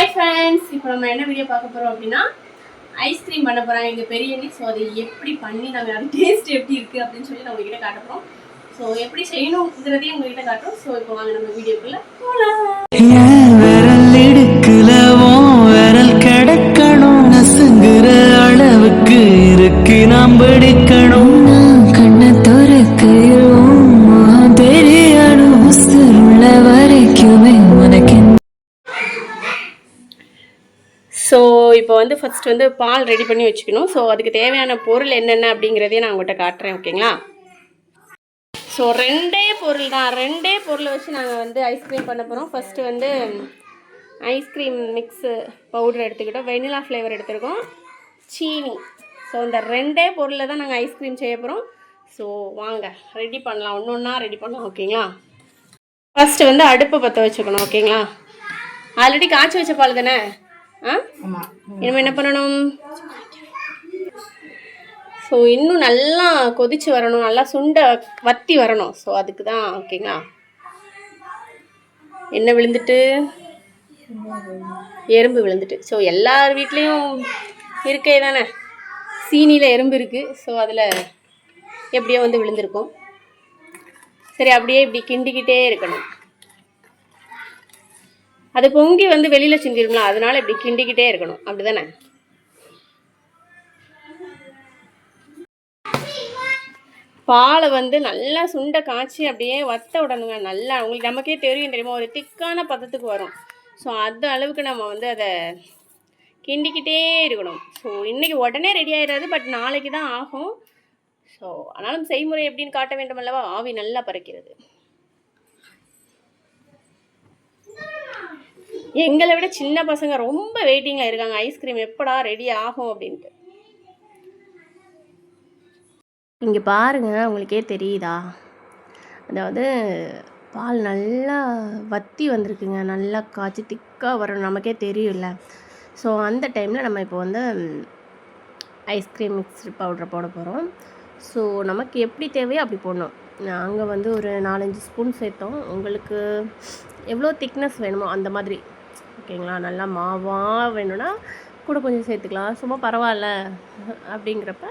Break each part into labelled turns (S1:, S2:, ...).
S1: Hi friends, இப்போ நம்ம என்ன வீடியோ பார்க்க போகிறோம் அப்படின்னா ஐஸ்கிரீம் பண்ண போகிறாங்க எங்கள் பெரியண்ணி. ஸோ அதை எப்படி பண்ணி நாங்கள் அது டேஸ்ட் எப்படி இருக்குது அப்படின்னு சொல்லி நான் உங்ககிட்ட காட்ட போகிறோம். ஸோ எப்படி செய்யணுங்கிறதையும் உங்ககிட்ட காட்டுறோம். ஸோ இப்போ வாங்க நம்ம வீடியோக்குள்ளே போகலாம்.
S2: விரல் எடுக்கலவும் விரல் கிடக்கணும் நசுங்குற அளவுக்கு இருக்கு நாம் படிக்கணும் கண்ணை துறக்கையும் தெரியணும் உள்ள வரைக்குமே உனக்கு.
S1: ஸோ இப்போ வந்து ஃபஸ்ட் வந்து பால் ரெடி பண்ணி வச்சுக்கணும். ஸோ அதுக்கு தேவையான பொருள் என்னென்ன அப்படிங்கிறதையும் நான் உங்கள்கிட்ட காட்டுறேன். ஓகேங்களா? ஸோ ரெண்டே பொருளை வச்சு நாங்கள் வந்து ஐஸ்கிரீம் பண்ண போகிறோம். ஃபஸ்ட்டு வந்து ஐஸ்கிரீம் மிக்ஸு பவுடர் எடுத்துக்கிட்டோம், வெனிலா ஃப்ளேவர் எடுத்துருக்கோம், சீனி. ஸோ இந்த ரெண்டே பொருளில் தான் நாங்கள் ஐஸ்கிரீம் செய்ய போகிறோம். ஸோ வாங்க ரெடி பண்ணலாம், ஒன்று ஒன்றா ரெடி பண்ணலாம். ஓகேங்களா? ஃபஸ்ட்டு வந்து அடுப்பை பற்ற வச்சுக்கணும். ஓகேங்களா? ஆல்ரெடி காய்ச்சி வச்ச பால் தானே. இனிமேல் என்ன பண்ணணும்? ஸோ இன்னும் நல்லா கொதிச்சு வரணும், நல்லா சுண்டை வத்தி வரணும். ஸோ அதுக்கு தான். ஓகேங்களா? என்ன விழுந்துட்டு? எறும்பு விழுந்துட்டு. ஸோ எல்லார் வீட்லேயும் இருக்கே தானே, சீனியில் எறும்பு இருக்குது. ஸோ அதில் எப்படியோ வந்து விழுந்திருக்கும். சரி, அப்படியே இப்படி கிண்டிக்கிட்டே இருக்கணும். அது பொங்கி வந்து வெளியில் சிந்திருங்களா, அதனால இப்படி கிண்டிக்கிட்டே இருக்கணும். அப்படி தானே? பாலை வந்து நல்லா சுண்டை காய்ச்சி அப்படியே வத்த விடணுங்க. நல்லா உங்களுக்கு நமக்கே தெரியுமா, ஒரு திக்கான பதத்துக்கு வரும். ஸோ அந்த அளவுக்கு நம்ம வந்து அதை கிண்டிக்கிட்டே இருக்கணும். ஸோ இன்றைக்கி உடனே ரெடி ஆகிடாது, பட் நாளைக்கு தான் ஆகும். ஸோ ஆனாலும் செய்முறை எப்படின்னு காட்ட வேண்டும் அல்லவா? ஆவி நல்லா பறக்கிறது. எங்களை விட சின்ன பசங்க ரொம்ப வெயிட்டிங்கில் இருக்காங்க, ஐஸ்கிரீம் எப்படா ரெடி ஆகும் அப்படின்ட்டு. இங்கே பாருங்கள், உங்களுக்கே தெரியுதா? அதாவது பால் நல்லா வத்தி வந்திருக்குங்க, நல்லா காய்ச்சி திக்காக வரும், நமக்கே தெரியும்ல. ஸோ அந்த டைமில் நம்ம இப்போ வந்து ஐஸ்கிரீம் மிக்ஸ்டு பவுடரை போட போகிறோம். ஸோ நமக்கு எப்படி தேவையோ அப்படி போடணும். நாங்கள் வந்து ஒரு 4-5 ஸ்பூன் சேர்த்தோம். உங்களுக்கு எவ்வளோ திக்னஸ் வேணுமோ அந்த மாதிரி. ஓகேங்களா? நல்லா மாவாக வேணும்னா கூட கொஞ்சம் சேர்த்துக்கலாம், சும்மா பரவாயில்ல அப்படிங்கிறப்ப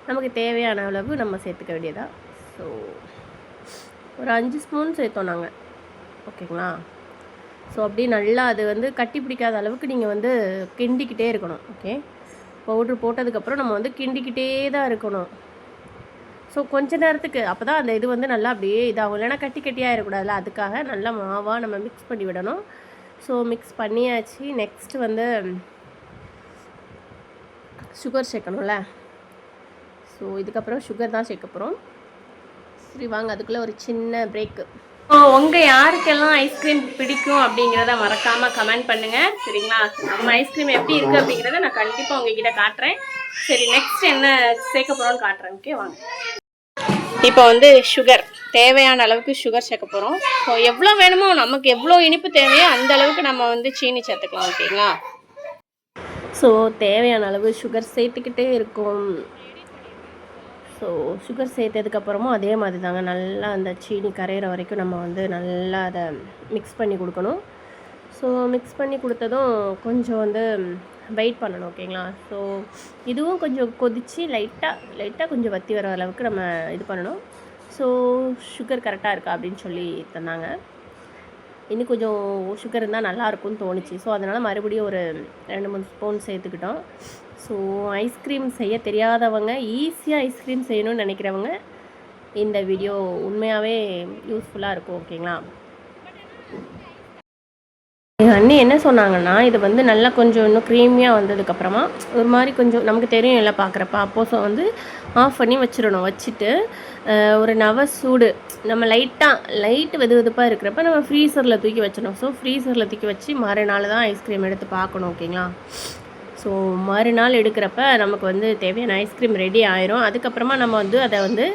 S1: நமக்கு தேவையான அளவு நம்ம சேர்த்துக்க வேண்டியதா. ஸோ ஒரு 5 ஸ்பூன் சேர்த்தோம் நாங்கள். ஓகேங்களா? ஸோ அப்படியே நல்லா அது வந்து கட்டி பிடிக்காத அளவுக்கு நீங்கள் வந்து கிண்டிக்கிட்டே இருக்கணும். ஓகே, பவுட்ரு போட்டதுக்கப்புறம் நம்ம வந்து கிண்டிக்கிட்டே தான் இருக்கணும். ஸோ கொஞ்ச நேரத்துக்கு, அப்போ தான் அந்த இது வந்து நல்லா அப்படியே இதாகும், இல்லைனா கட்டி கட்டியாக இருக்கக்கூடாதுல்ல. அதுக்காக நல்லா மாவாக நம்ம மிக்ஸ் பண்ணி விடணும். ஸோ மிக்ஸ் பண்ணியாச்சு. நெக்ஸ்ட்டு வந்து சுகர் சேர்க்கணும்ல. ஸோ இதுக்கப்புறம் சுகர் தான் சேர்க்க போகிறோம். சரி வாங்க, அதுக்குள்ளே ஒரு சின்ன பிரேக்கு. உங்கள் யாருக்கெல்லாம் ஐஸ்கிரீம் பிடிக்கும் அப்படிங்கிறத மறக்காமல் கமெண்ட் பண்ணுங்கள். சரிங்களா? நம்ம ஐஸ்கிரீம் எப்படி இருக்குது அப்படிங்கிறத நான் கண்டிப்பாக உங்ககிட்ட காட்டுறேன். சரி, நெக்ஸ்ட் என்ன சேர்க்க போகிறோன்னு காட்டுறேன். ஓகே வாங்க. இப்போ வந்து சுகர், தேவையான அளவுக்கு சுகர் சேர்க்க போகிறோம். ஸோ எவ்வளோ வேணுமோ, நமக்கு எவ்வளோ இனிப்பு தேவையோ அந்த அளவுக்கு நம்ம வந்து சீனி சேர்த்துக்கலாம். ஓகேங்களா? ஸோ தேவையான அளவு சுகர் சேர்த்துக்கிட்டே இருக்கும். ஸோ சுகர் சேர்த்ததுக்கப்புறமும் அதே மாதிரி தாங்க, நல்லா அந்த சீனி கரையிற வரைக்கும் நம்ம வந்து நல்லா அதை மிக்ஸ் பண்ணி கொடுக்கணும். ஸோ மிக்ஸ் பண்ணி கொடுத்ததும் கொஞ்சம் வந்து வெயிட் பண்ணணும். ஓகேங்களா? ஸோ இதுவும் கொஞ்சம் கொதித்து லைட்டாக கொஞ்சம் வற்றி வர அளவுக்கு நம்ம இது பண்ணணும். ஸோ சுகர் கரெக்டாக இருக்கா அப்படின்னு சொல்லி தந்தாங்க. இன்னும் கொஞ்சம் சுகர் இருந்தால் நல்லாயிருக்கும்னு தோணுச்சு. ஸோ அதனால் மறுபடியும் ஒரு 2-3 ஸ்பூன் சேர்த்துக்கிட்டோம். ஸோ ஐஸ்கிரீம் செய்ய தெரியாதவங்க, ஈஸியாக ஐஸ்கிரீம் செய்யணும்னு நினைக்கிறவங்க இந்த வீடியோ உண்மையாகவே யூஸ்ஃபுல்லாக இருக்கும். ஓகேங்களா? எங்கள் அண்ணி என்ன சொன்னாங்கன்னா, இது வந்து நல்லா கொஞ்சம் இன்னும் க்ரீமியாக வந்ததுக்கப்புறமா ஒரு மாதிரி கொஞ்சம் நமக்கு தெரியும் இல்லை பார்க்குறப்ப, அப்போது வந்து ஆஃப் பண்ணி வச்சிடணும். வச்சுட்டு ஒரு சூடு நம்ம லைட்டு வெது வெதுப்பாக இருக்கிறப்ப நம்ம ஃப்ரீசரில் தூக்கி வச்சிடணும். ஸோ ஃப்ரீசரில் தூக்கி வச்சு மறுநாள் தான் ஐஸ்கிரீம் எடுத்து பார்க்கணும். ஓகேங்களா? ஸோ மறுநாள் எடுக்கிறப்ப நமக்கு வந்து தேவையான ஐஸ்கிரீம் ரெடி ஆயிரும். அதுக்கப்புறமா நம்ம வந்து அதை வந்து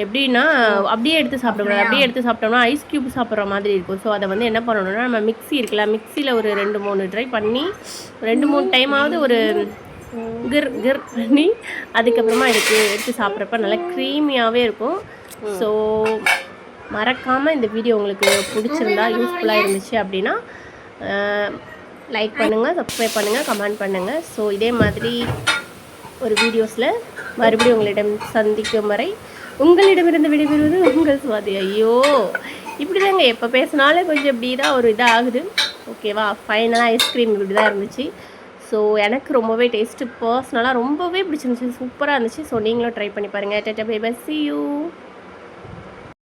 S1: எப்படின்னா அப்படியே எடுத்து சாப்பிடக்கூடாது. அப்படியே எடுத்து சாப்பிட்டோம்னா ஐஸ் க்யூப் சாப்பிட்ற மாதிரி இருக்கும். ஸோ அதை வந்து என்ன பண்ணணும்னா, நம்ம மிக்ஸி இருக்குல்ல, மிக்சியில் ஒரு 2-3 ட்ரை பண்ணி 2-3 டைமாவது ஒரு கிர் பண்ணி அதுக்கப்புறமா எடுத்து சாப்பிட்றப்ப நல்லா க்ரீமியாகவே இருக்கும். ஸோ மறக்காமல் இந்த வீடியோ உங்களுக்கு பிடிச்சிருந்தா, யூஸ்ஃபுல்லாக இருந்துச்சு அப்படின்னா லைக் பண்ணுங்கள், சப்ஸ்கிரைப் பண்ணுங்கள், கமெண்ட் பண்ணுங்கள். ஸோ இதே மாதிரி ஒரு வீடியோஸில் மறுபடியும் உங்களிடம் சந்திக்கும் வரை உங்களிடமிருந்து விடைபெறுவது உங்கள் சுவாதி. ஐயோ இப்படி தாங்க எப்போ பேசினாலும் கொஞ்சம் இப்படி தான் ஒரு இதாக ஆகுது. ஓகேவா, ஃபைனலாக ஐஸ்கிரீம் இப்படி தான் இருந்துச்சு. ஸோ எனக்கு ரொம்பவே டேஸ்ட்டு பர்சனலாக ரொம்பவே பிடிச்சிருந்துச்சி, சூப்பராக இருந்துச்சு. ஸோ நீங்களும் ட்ரை பண்ணி பாருங்கள். Tata bye bye, see you.